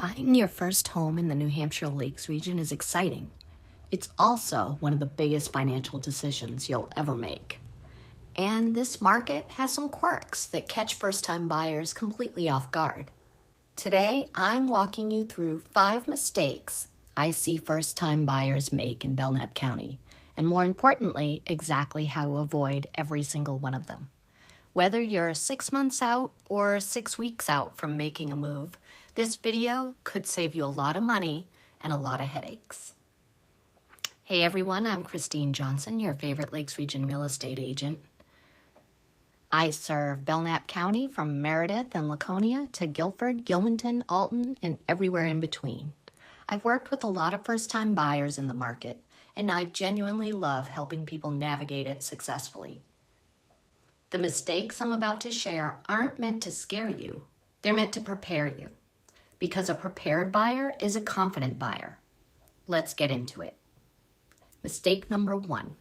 Buying your first home in the New Hampshire Lakes region is exciting. It's also one of the biggest financial decisions you'll ever make. And this market has some quirks that catch first-time buyers completely off guard. Today, I'm walking you through 5 mistakes I see first-time buyers make in Belknap County, and more importantly, exactly how to avoid every single one of them. Whether you're 6 months out or 6 weeks out from making a move, this video could save you a lot of money and a lot of headaches. Hey everyone, I'm Christine Johnson, your favorite Lakes Region real estate agent. I serve Belknap County from Meredith and Laconia to Gilford, Gilmanton, Alton, and everywhere in between. I've worked with a lot of first-time buyers in the market, and I genuinely love helping people navigate it successfully. The mistakes I'm about to share aren't meant to scare you. They're meant to prepare you. Because a prepared buyer is a confident buyer. Let's get into it. Mistake number 1.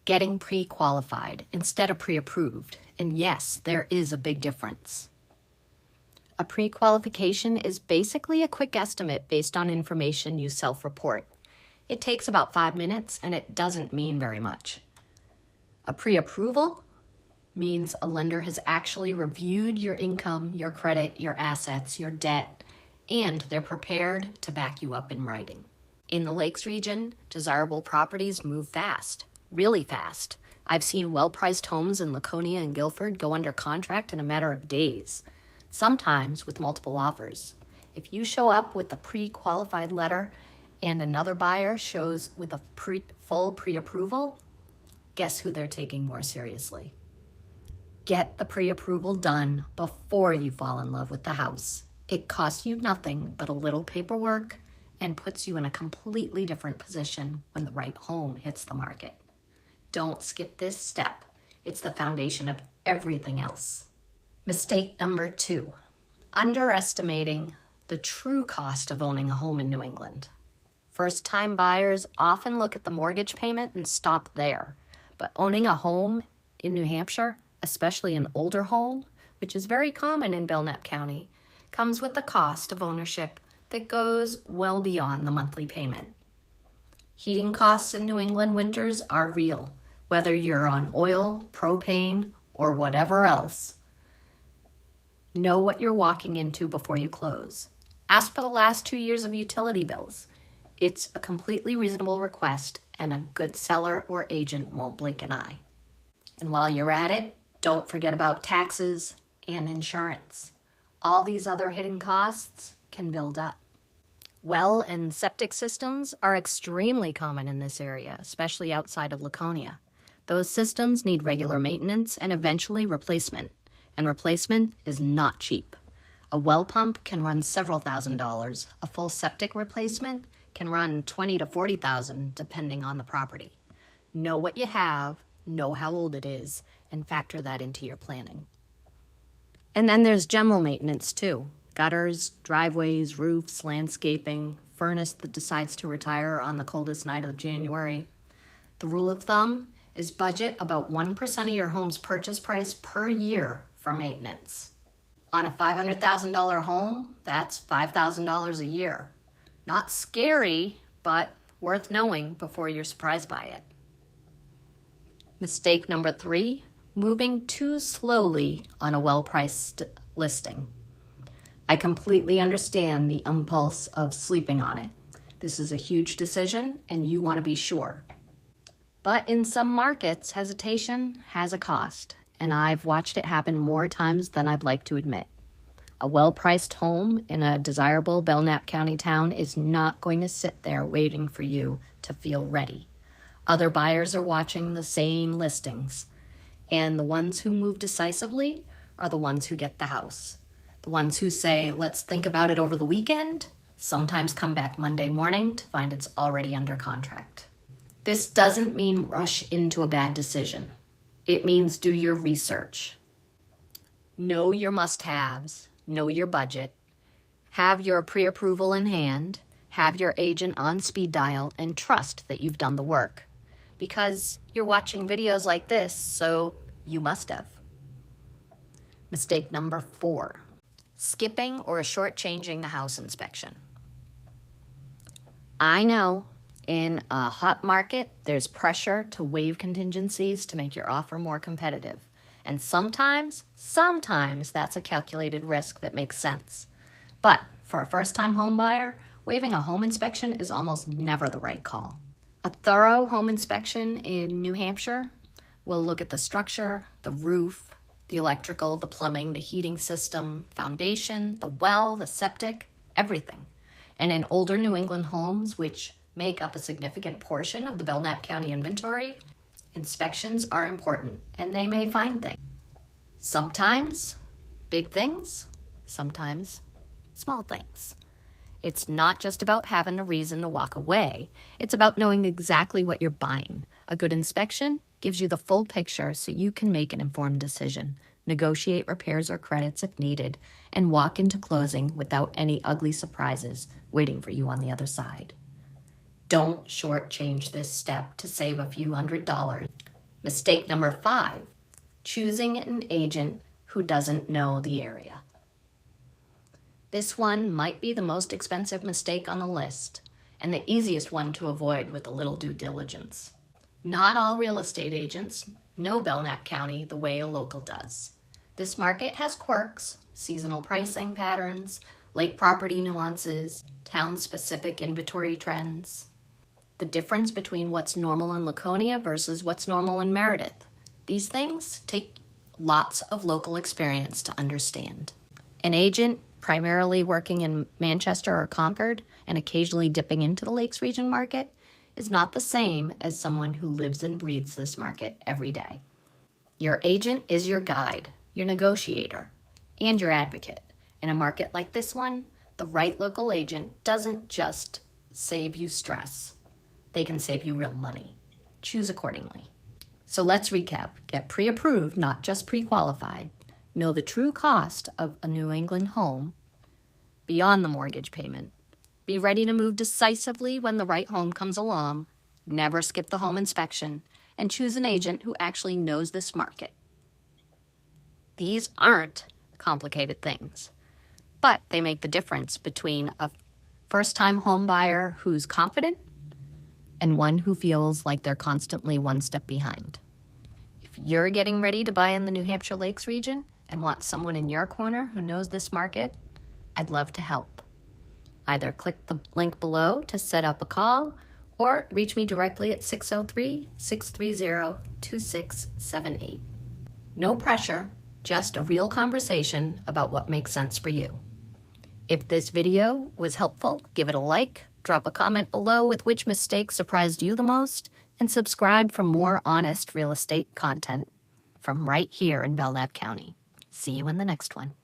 Getting pre-qualified instead of pre-approved. And yes, there is a big difference. A pre-qualification is basically a quick estimate based on information you self-report. It takes about 5 minutes and it doesn't mean very much. A pre-approval means a lender has actually reviewed your income, your credit, your assets, your debt, and they're prepared to back you up in writing. In the Lakes region, desirable properties move fast, really fast. I've seen well-priced homes in Laconia and Gilford go under contract in a matter of days, sometimes with multiple offers. If you show up with a pre-qualified letter and another buyer shows with a full pre-approval, guess who they're taking more seriously? Get the pre-approval done before you fall in love with the house. It costs you nothing but a little paperwork and puts you in a completely different position when the right home hits the market. Don't skip this step. It's the foundation of everything else. Mistake number 2, underestimating the true cost of owning a home in New England. First-time buyers often look at the mortgage payment and stop there, but owning a home in New Hampshire, especially an older home, which is very common in Belknap County, comes with the cost of ownership that goes well beyond the monthly payment. Heating costs in New England winters are real, whether you're on oil, propane, or whatever else. Know what you're walking into before you close. Ask for the last 2 years of utility bills. It's a completely reasonable request, and a good seller or agent won't blink an eye. And while you're at it, don't forget about taxes and insurance. All these other hidden costs can build up. Well and septic systems are extremely common in this area, especially outside of Laconia. Those systems need regular maintenance and eventually replacement, and replacement is not cheap. A well pump can run several $1,000s. A full septic replacement can run $20,000 to $40,000 depending on the property. Know what you have, know how old it is, and factor that into your planning. And then there's general maintenance too. Gutters, driveways, roofs, landscaping, furnace that decides to retire on the coldest night of January. The rule of thumb is budget about 1% of your home's purchase price per year for maintenance. On a $500,000 home, that's $5,000 a year. Not scary, but worth knowing before you're surprised by it. Mistake number 3, moving too slowly on a well-priced listing. I completely understand the impulse of sleeping on it. This is a huge decision and you want to be sure. But in some markets, hesitation has a cost, and I've watched it happen more times than I'd like to admit. A well-priced home in a desirable Belknap County town is not going to sit there waiting for you to feel ready. Other buyers are watching the same listings, and the ones who move decisively are the ones who get the house. The ones who say, let's think about it over the weekend, sometimes come back Monday morning to find it's already under contract. This doesn't mean rush into a bad decision. It means do your research. Know your must-haves, know your budget, have your pre-approval in hand, have your agent on speed dial, and trust that you've done the work. Because you're watching videos like this, so you must have. Mistake number 4. skipping or shortchanging the house inspection. I know in a hot market, there's pressure to waive contingencies to make your offer more competitive. And sometimes that's a calculated risk that makes sense. But for a first-time home buyer, waiving a home inspection is almost never the right call. A thorough home inspection in New Hampshire will look at the structure, the roof, the electrical, the plumbing, the heating system, foundation, the well, the septic, everything. And in older New England homes, which make up a significant portion of the Belknap County inventory, inspections are important, and they may find things. Sometimes big things, sometimes small things. It's not just about having a reason to walk away. It's about knowing exactly what you're buying. A good inspection gives you the full picture so you can make an informed decision, negotiate repairs or credits if needed, and walk into closing without any ugly surprises waiting for you on the other side. Don't shortchange this step to save a few $100s. Mistake number 5, choosing an agent who doesn't know the area. This one might be the most expensive mistake on the list, and the easiest one to avoid with a little due diligence. Not all real estate agents know Belknap County the way a local does. This market has quirks, seasonal pricing patterns, lake property nuances, town-specific inventory trends. The difference between what's normal in Laconia versus what's normal in Meredith. These things take lots of local experience to understand. An agent primarily working in Manchester or Concord and occasionally dipping into the Lakes Region market is not the same as someone who lives and breathes this market every day. Your agent is your guide, your negotiator, and your advocate. In a market like this one, the right local agent doesn't just save you stress. They can save you real money. Choose accordingly. So let's recap. Get pre-approved, not just pre-qualified. Know the true cost of a New England home beyond the mortgage payment. Be ready to move decisively when the right home comes along. Never skip the home inspection, and choose an agent who actually knows this market. These aren't complicated things, but they make the difference between a first-time home buyer who's confident and one who feels like they're constantly one step behind. If you're getting ready to buy in the New Hampshire Lakes region and want someone in your corner who knows this market, I'd love to help. Either click the link below to set up a call or reach me directly at 603-630-2678. No pressure, just a real conversation about what makes sense for you. If this video was helpful, give it a like, drop a comment below with which mistake surprised you the most, and subscribe for more honest real estate content from right here in Belknap County. See you in the next one.